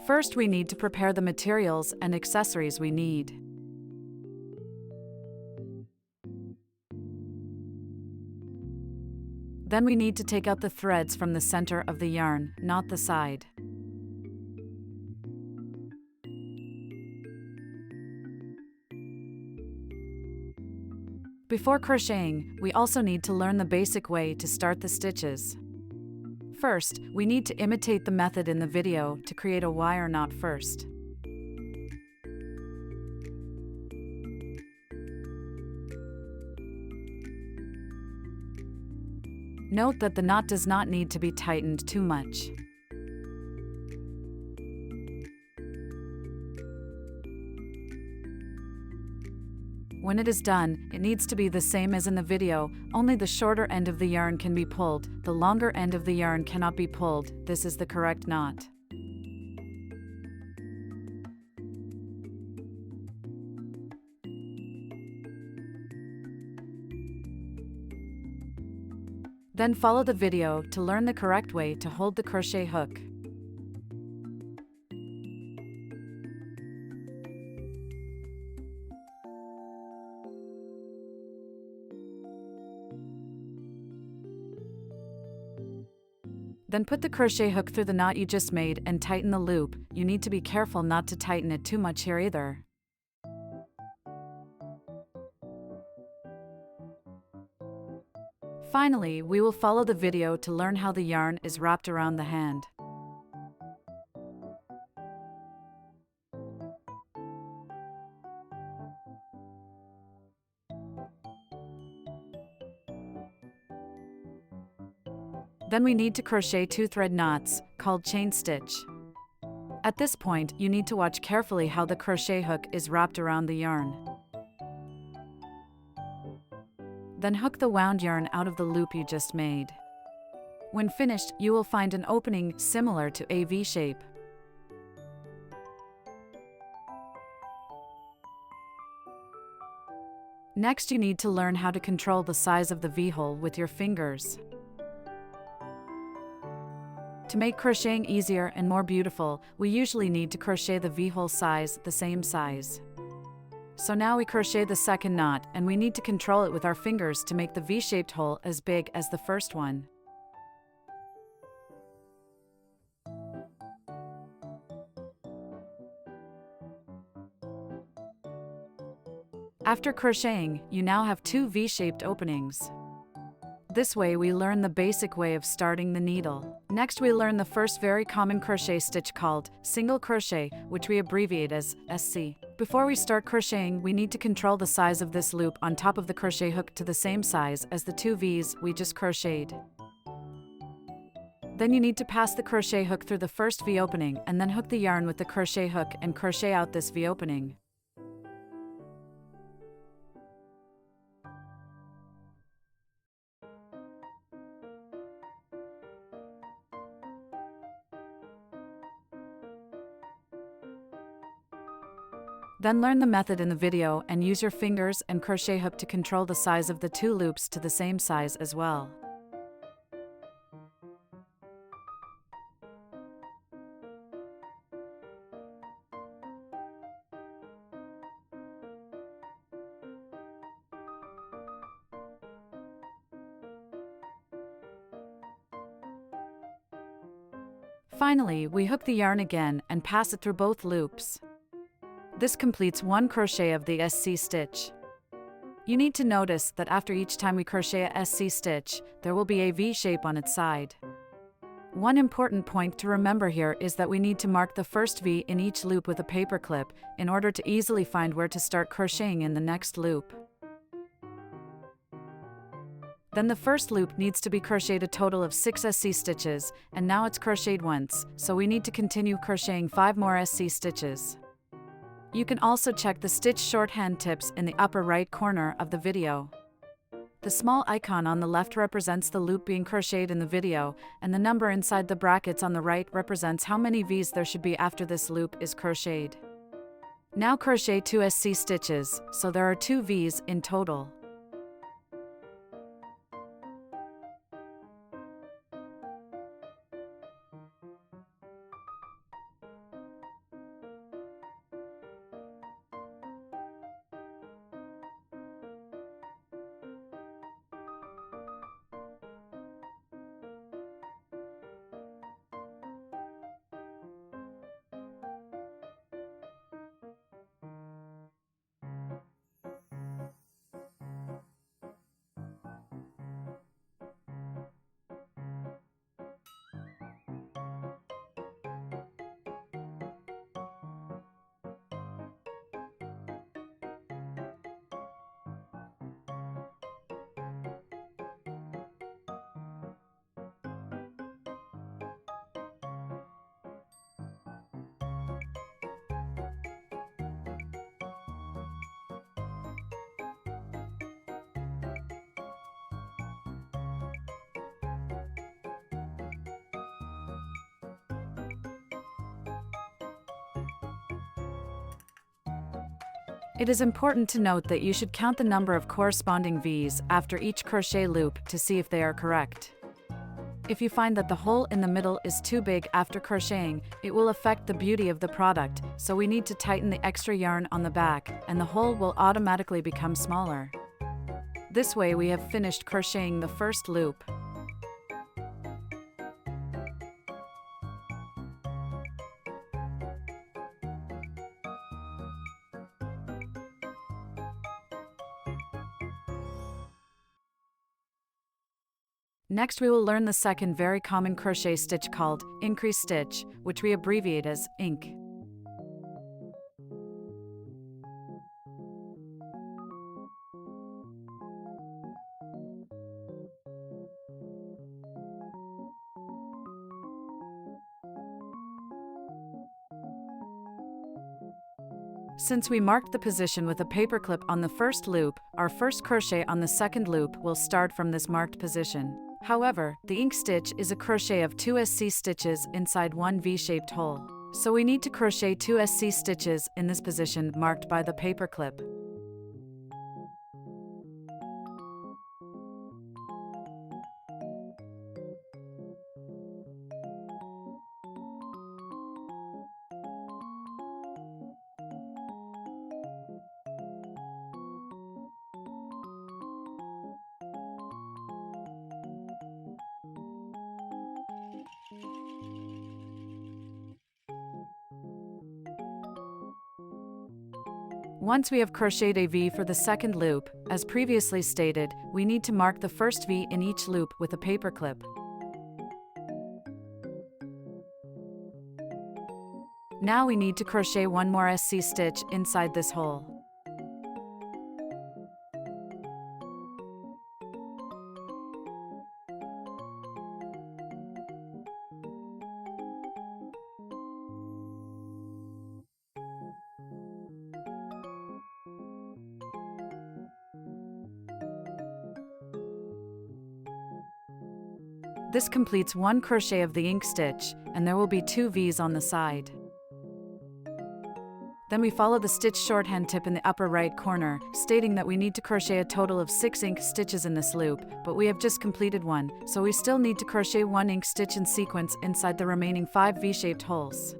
First, we need to prepare the materials and accessories we need. Then we need to take out the threads from the center of the yarn, not the side. Before crocheting, we also need to learn the basic way to start the stitches. First, we need to imitate the method in the video to create a wire knot first. Note that the knot does not need to be tightened too much. When it is done, it needs to be the same as in the video, only the shorter end of the yarn can be pulled, the longer end of the yarn cannot be pulled. This is the correct knot. Then follow the video to learn the correct way to hold the crochet hook. Then put the crochet hook through the knot you just made and tighten the loop. You need to be careful not to tighten it too much here either. Finally, we will follow the video to learn how the yarn is wrapped around the hand. Then we need to crochet 2 thread knots, called chain stitch. At this point, you need to watch carefully how the crochet hook is wrapped around the yarn. Then hook the wound yarn out of the loop you just made. When finished, you will find an opening similar to a V shape. Next, you need to learn how to control the size of the V-hole with your fingers. To make crocheting easier and more beautiful, we usually need to crochet the V-hole size the same size. So now we crochet the second knot, and we need to control it with our fingers to make the V-shaped hole as big as the first one. After crocheting, you now have 2 V-shaped openings. This way we learn the basic way of starting the needle. Next we learn the first very common crochet stitch called single crochet, which we abbreviate as SC. Before we start crocheting, we need to control the size of this loop on top of the crochet hook to the same size as the 2 V's we just crocheted. Then you need to pass the crochet hook through the first V opening and then hook the yarn with the crochet hook and crochet out this V opening. Then learn the method in the video and use your fingers and crochet hook to control the size of the 2 loops to the same size as well. Finally, we hook the yarn again and pass it through both loops. This completes 1 crochet of the SC stitch. You need to notice that after each time we crochet a SC stitch, there will be a V shape on its side. One important point to remember here is that we need to mark the first V in each loop with a paper clip in order to easily find where to start crocheting in the next loop. Then the first loop needs to be crocheted a total of 6 SC stitches, and now it's crocheted once, so we need to continue crocheting 5 more SC stitches. You can also check the stitch shorthand tips in the upper right corner of the video. The small icon on the left represents the loop being crocheted in the video, and the number inside the brackets on the right represents how many V's there should be after this loop is crocheted. Now crochet 2 SC stitches, so there are 2 V's in total. It is important to note that you should count the number of corresponding V's after each crochet loop to see if they are correct. If you find that the hole in the middle is too big after crocheting, it will affect the beauty of the product, so we need to tighten the extra yarn on the back, and the hole will automatically become smaller. This way we have finished crocheting the first loop. Next we will learn the second very common crochet stitch called increase stitch, which we abbreviate as INC. Since we marked the position with a paperclip on the first loop, our first crochet on the second loop will start from this marked position. However, the INC stitch is a crochet of 2 SC stitches inside one V-shaped hole. So we need to crochet 2 SC stitches in this position marked by the paperclip. Once we have crocheted a V for the second loop, as previously stated, we need to mark the first V in each loop with a paperclip. Now we need to crochet one more SC stitch inside this hole. This completes one crochet of the INC stitch, and there will be 2 V's on the side. Then we follow the stitch shorthand tip in the upper right corner, stating that we need to crochet a total of 6 INC stitches in this loop, but we have just completed one, so we still need to crochet 1 INC stitch in sequence inside the remaining 5 V-shaped holes.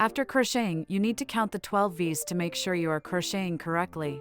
After crocheting, you need to count the 12 V's to make sure you are crocheting correctly.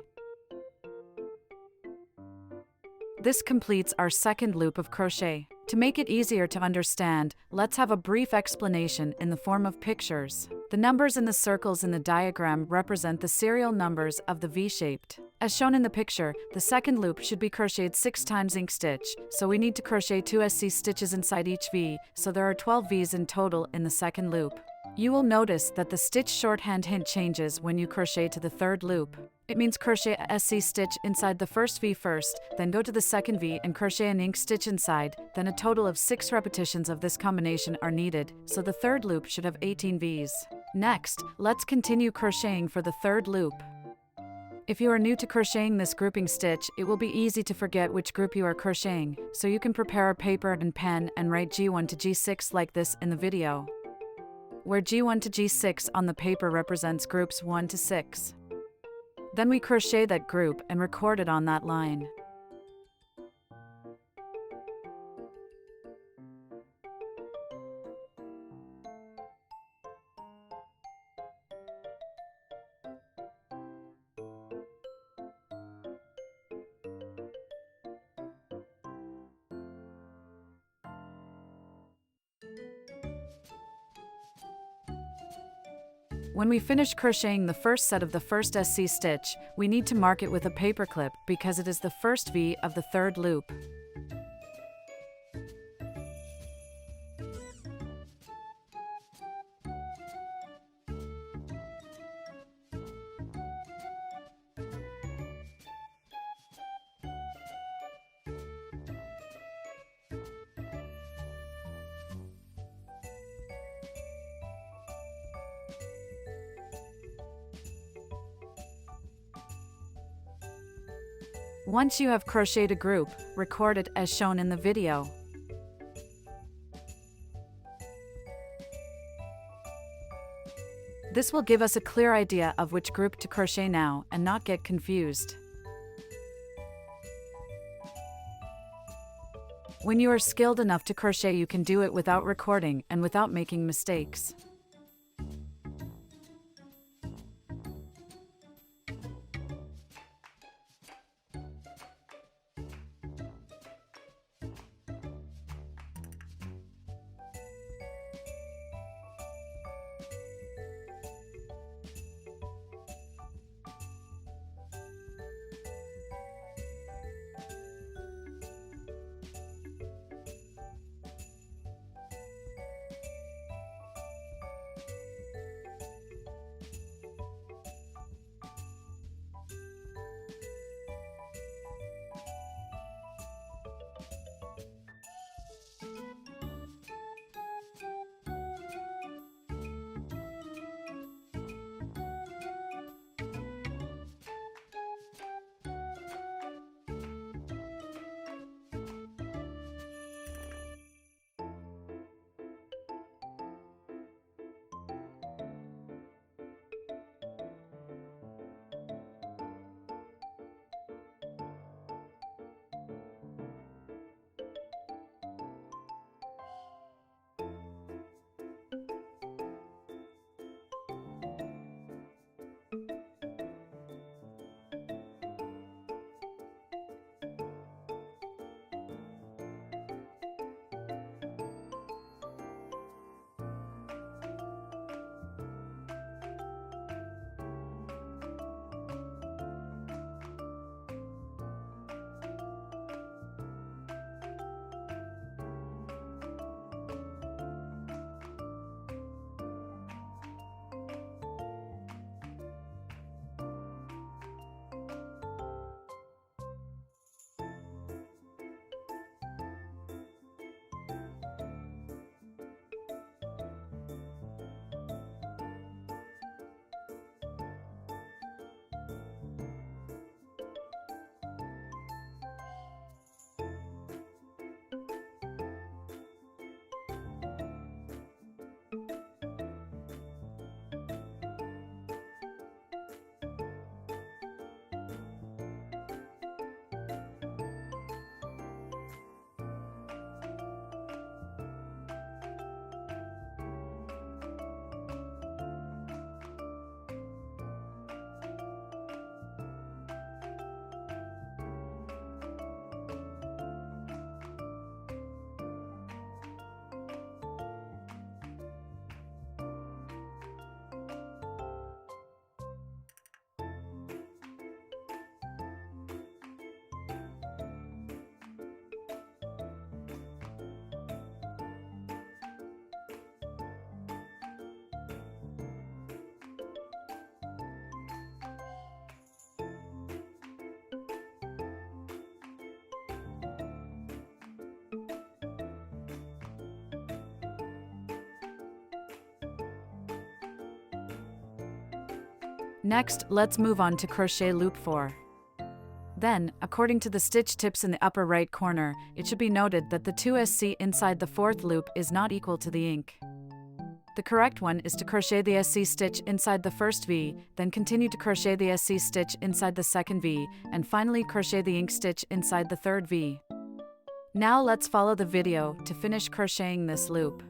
This completes our second loop of crochet. To make it easier to understand, let's have a brief explanation in the form of pictures. The numbers in the circles in the diagram represent the serial numbers of the V-shaped. As shown in the picture, the second loop should be crocheted 6 times ink stitch, so we need to crochet 2 SC stitches inside each V, so there are 12 V's in total in the second loop. You will notice that the stitch shorthand hint changes when you crochet to the third loop. It means crochet a SC stitch inside the first V first, then go to the second V and crochet an ink stitch inside, then a total of 6 repetitions of this combination are needed, so the third loop should have 18 V's. Next, let's continue crocheting for the third loop. If you are new to crocheting this grouping stitch, it will be easy to forget which group you are crocheting, so you can prepare a paper and pen and write G1 to G6 like this in the video, where G1 to G6 on the paper represents groups 1 to 6. Then we crochet that group and record it on that line. When we finish crocheting the first set of the first SC stitch, we need to mark it with a paper clip because it is the first V of the third loop. Once you have crocheted a group, record it as shown in the video. This will give us a clear idea of which group to crochet now and not get confused. When you are skilled enough to crochet, you can do it without recording and without making mistakes. Next, let's move on to crochet loop 4. Then, according to the stitch tips in the upper right corner, it should be noted that the 2SC inside the 4th loop is not equal to the ink. The correct one is to crochet the SC stitch inside the first V, then continue to crochet the SC stitch inside the second V, and finally crochet the ink stitch inside the third V. Now let's follow the video to finish crocheting this loop.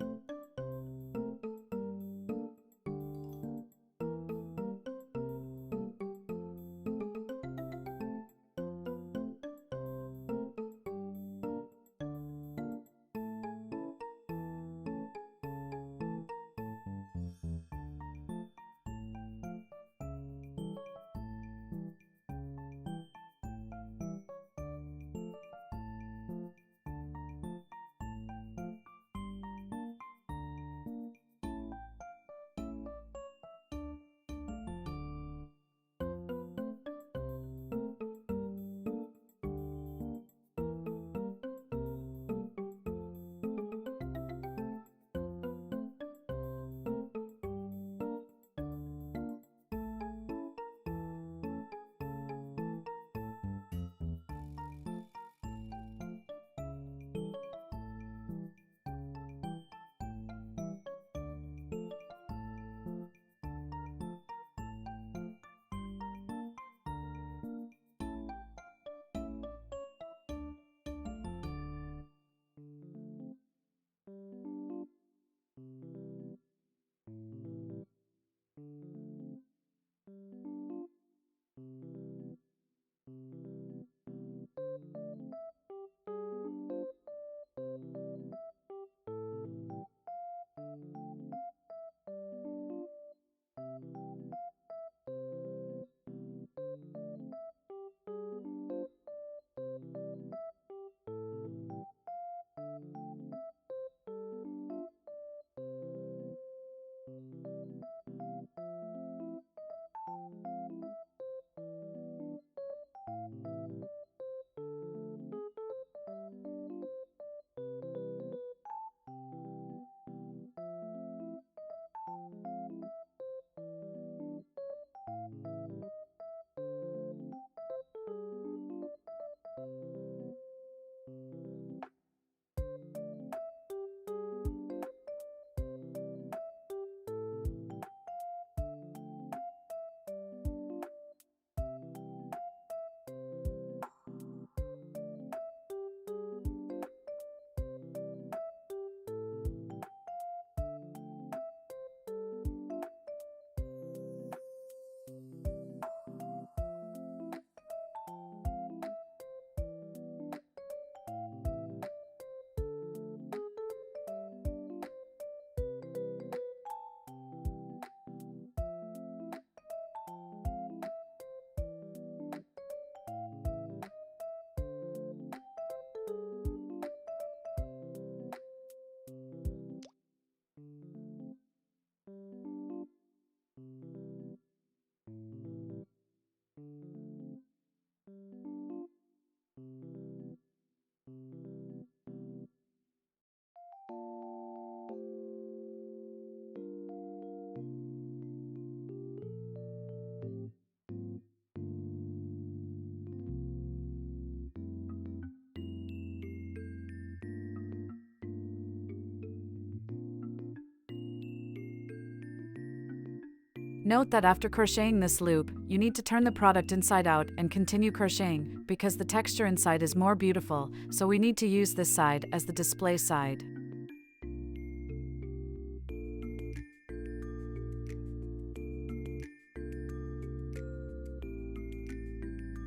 Note that after crocheting this loop, you need to turn the product inside out and continue crocheting, because the texture inside is more beautiful, so we need to use this side as the display side.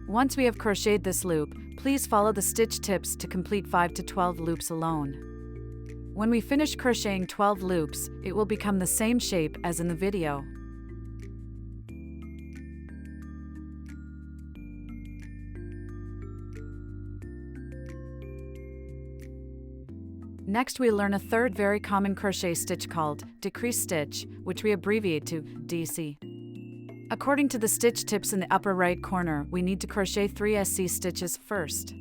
Once we have crocheted this loop, please follow the stitch tips to complete 5 to 12 loops alone. When we finish crocheting 12 loops, it will become the same shape as in the video. Next, we learn a third very common crochet stitch called decrease stitch, which we abbreviate to DC. According to the stitch tips in the upper right corner, we need to crochet 3 SC stitches first.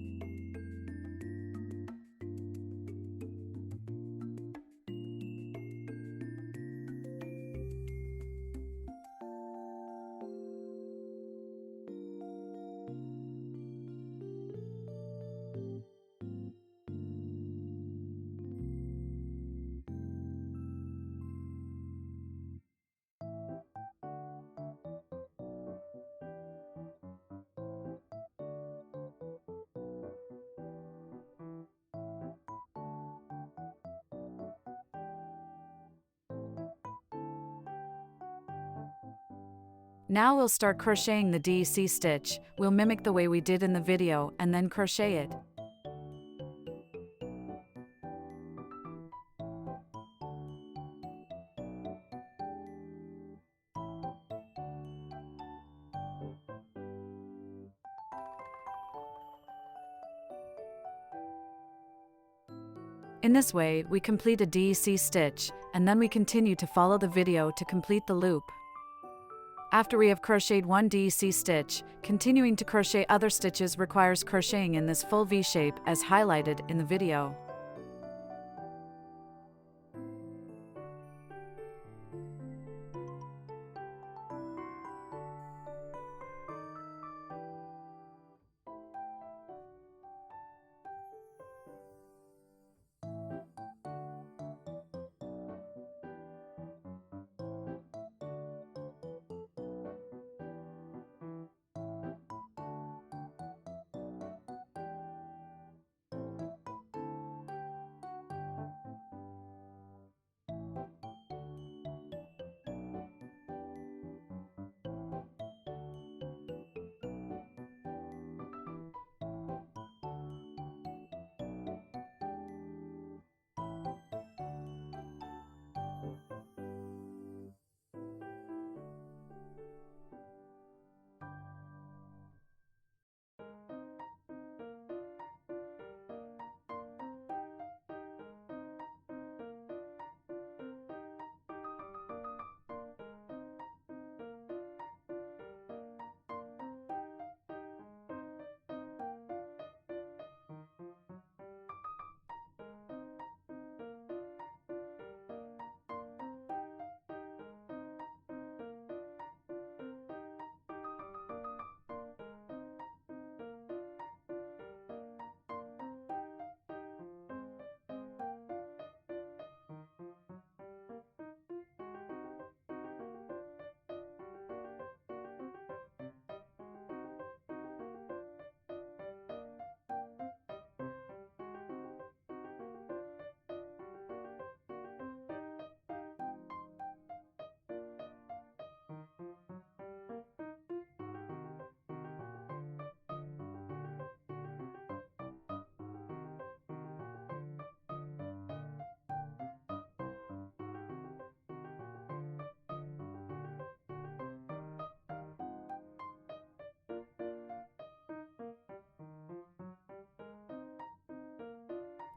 Now we'll start crocheting the DEC stitch. We'll mimic the way we did in the video and then crochet it. In this way, we complete a DEC stitch, and then we continue to follow the video to complete the loop. After we have crocheted one DEC stitch, continuing to crochet other stitches requires crocheting in this full V shape as highlighted in the video.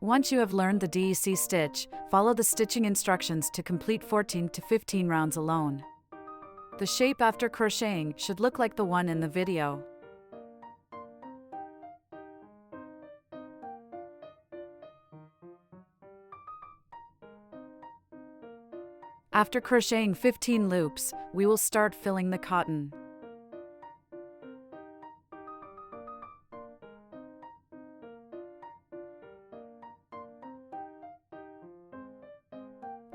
Once you have learned the DEC stitch, follow the stitching instructions to complete 14 to 15 rounds alone. The shape after crocheting should look like the one in the video. After crocheting 15 loops, we will start filling the cotton.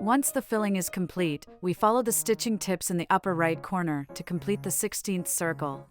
Once the filling is complete, we follow the stitching tips in the upper right corner to complete the 16th circle.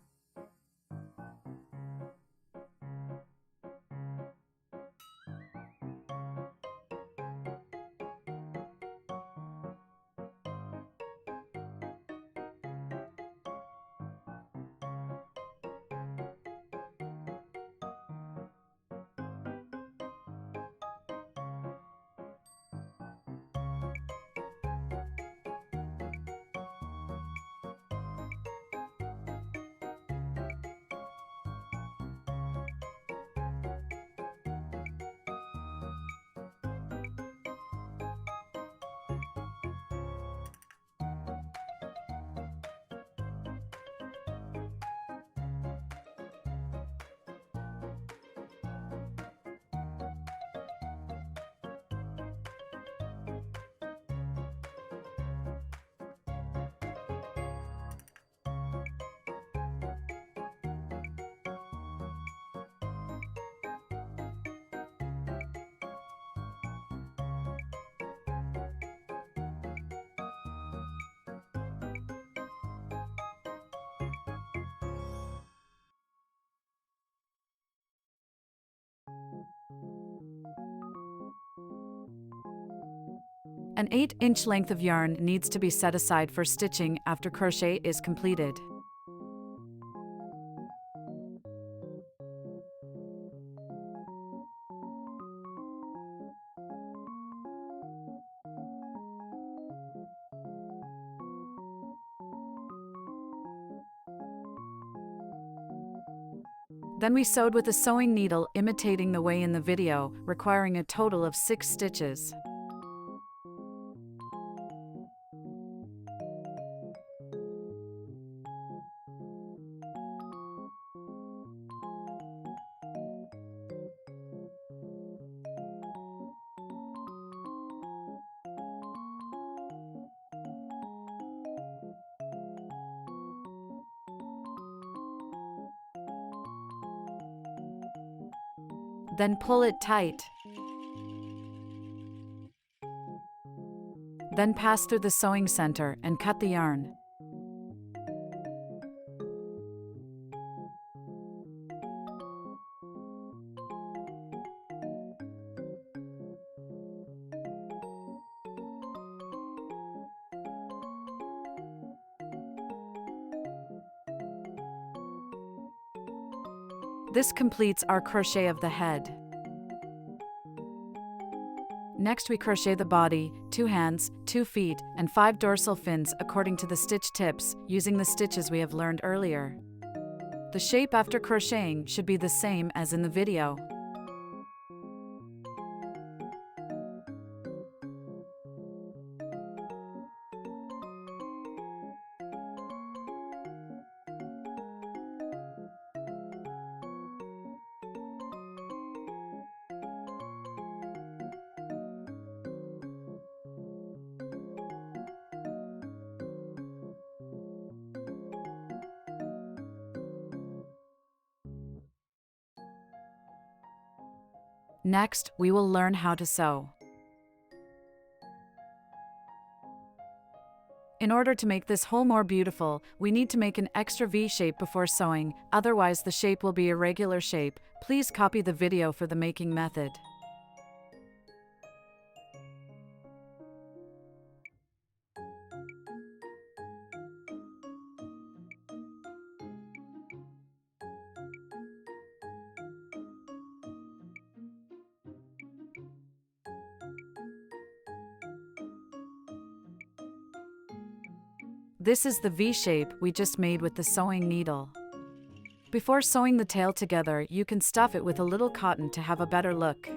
An 8-inch length of yarn needs to be set aside for stitching after crochet is completed. Then we sewed with a sewing needle imitating the way in the video, requiring a total of 6 stitches. Then pull it tight. Then pass through the sewing center and cut the yarn. This completes our crochet of the head. Next we crochet the body, 2 hands, 2 feet, and 5 dorsal fins according to the stitch tips, using the stitches we have learned earlier. The shape after crocheting should be the same as in the video. Next, we will learn how to sew. In order to make this hole more beautiful, we need to make an extra V shape before sewing, otherwise the shape will be a irregular shape. Please copy the video for the making method. This is the V shape we just made with the sewing needle. Before sewing the tail together, you can stuff it with a little cotton to have a better look.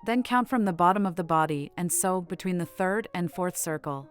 Then count from the bottom of the body and sew between the 3rd and 4th circle.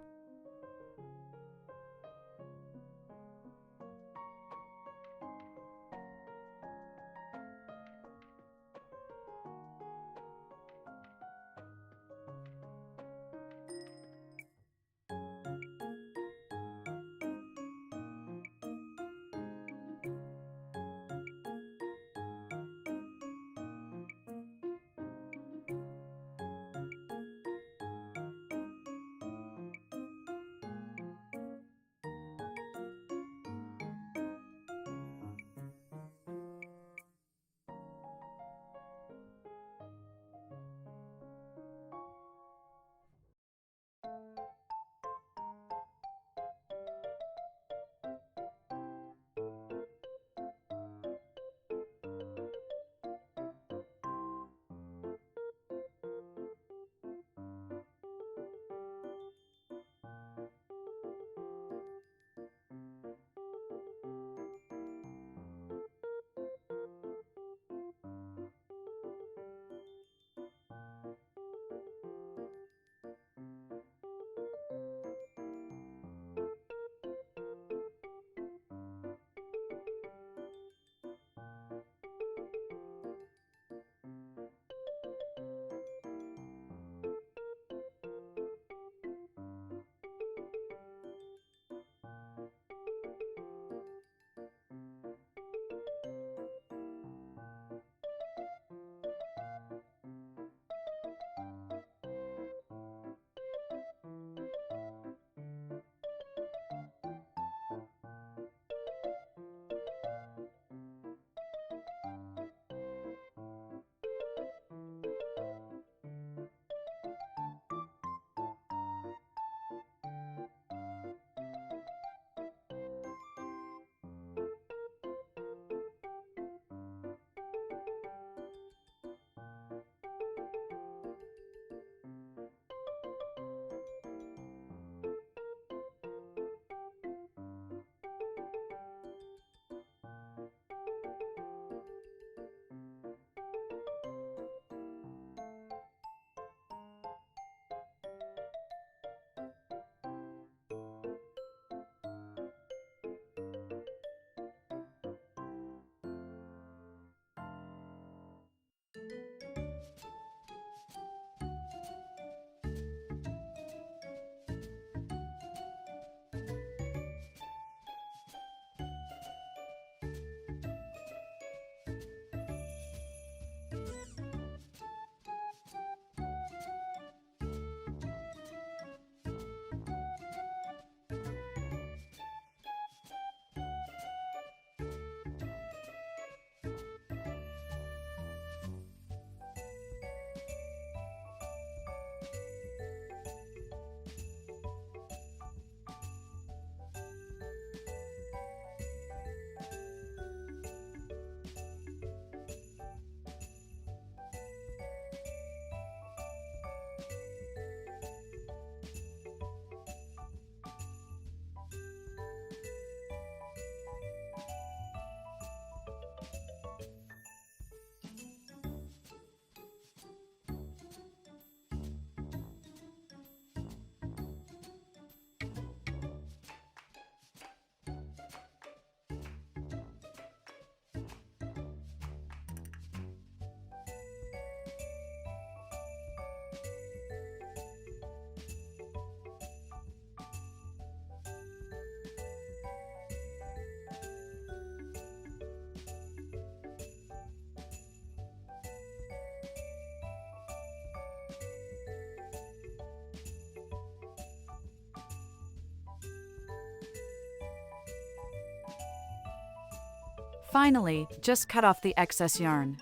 Finally, just cut off the excess yarn.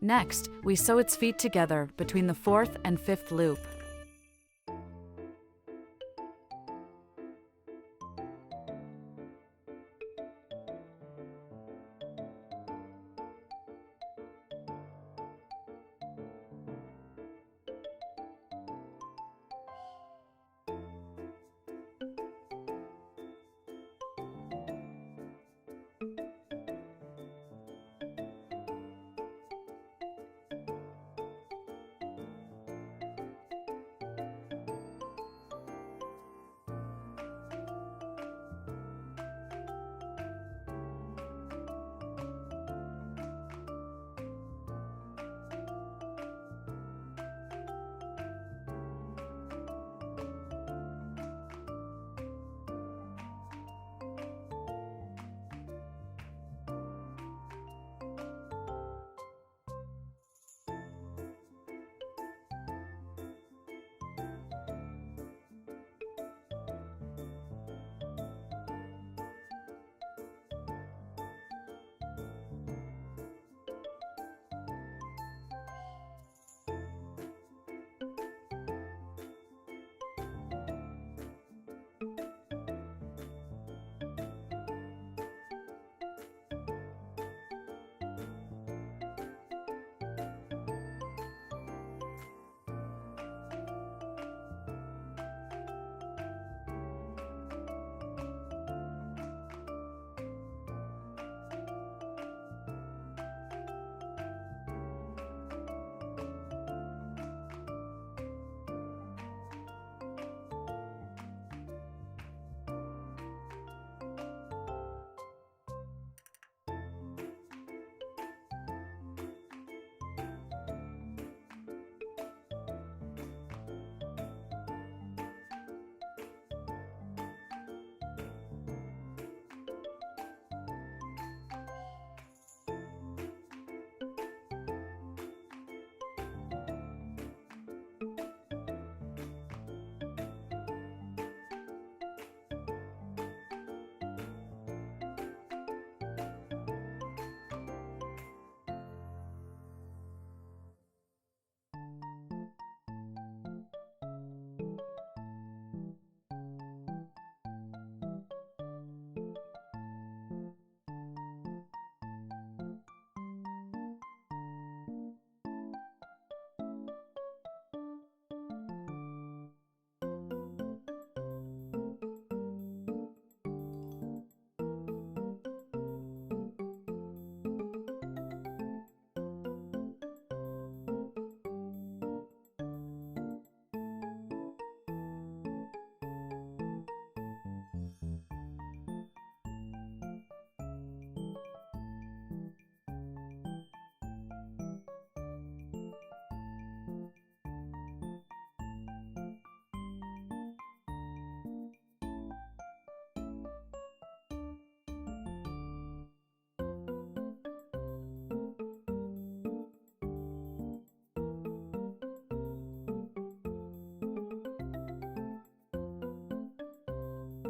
Next, we sew its feet together between the 4th and 5th loop.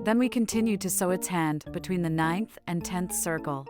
Then we continue to sew its hand between the 9th and 10th circle.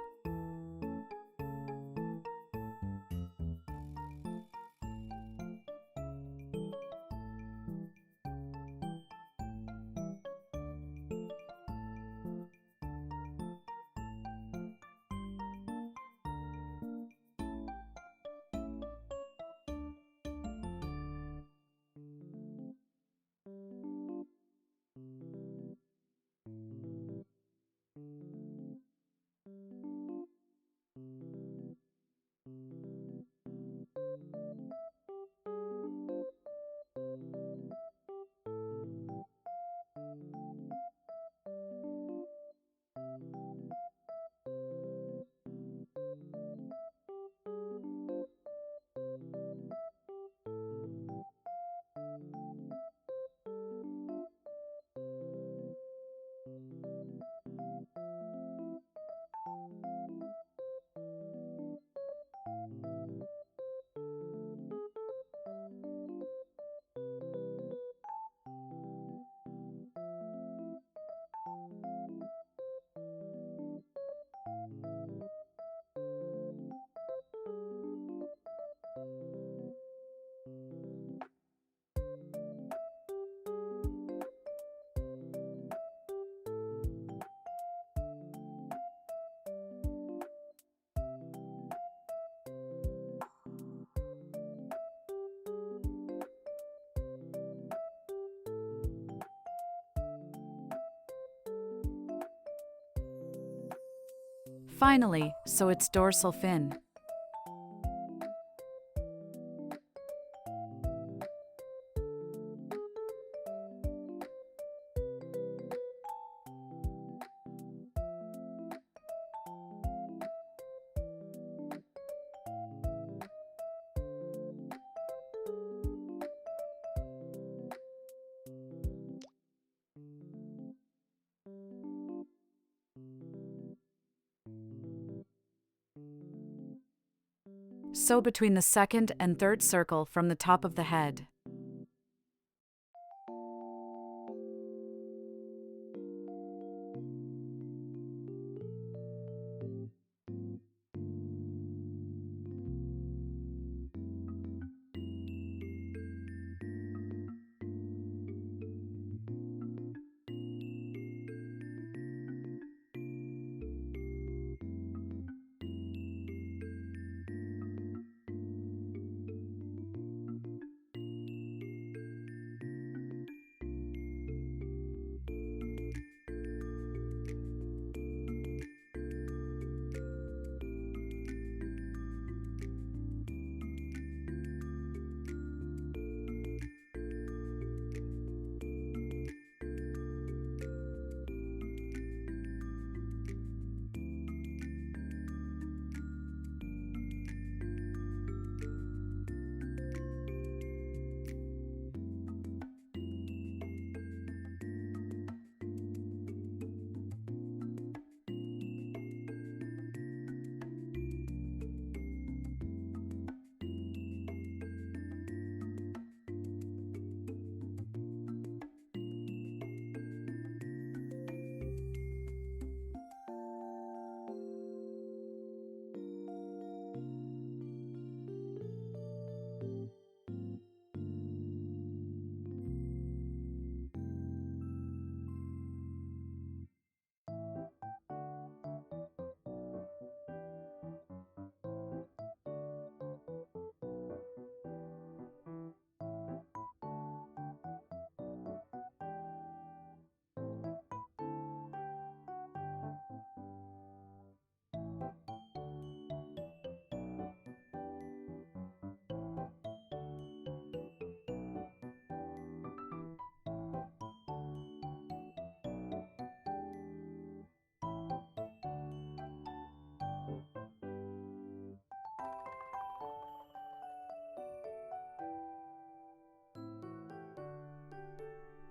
Finally, sew its dorsal fin. Sew between the second and third circle from the top of the head.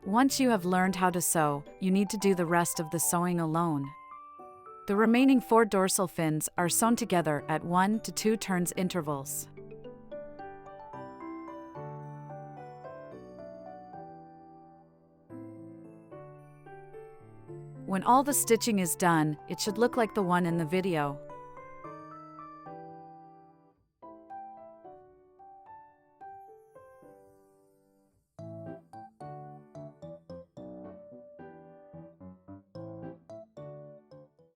Once you have learned how to sew, you need to do the rest of the sewing alone. The remaining 4 dorsal fins are sewn together at 1 to 2 turns intervals. When all the stitching is done, it should look like the one in the video.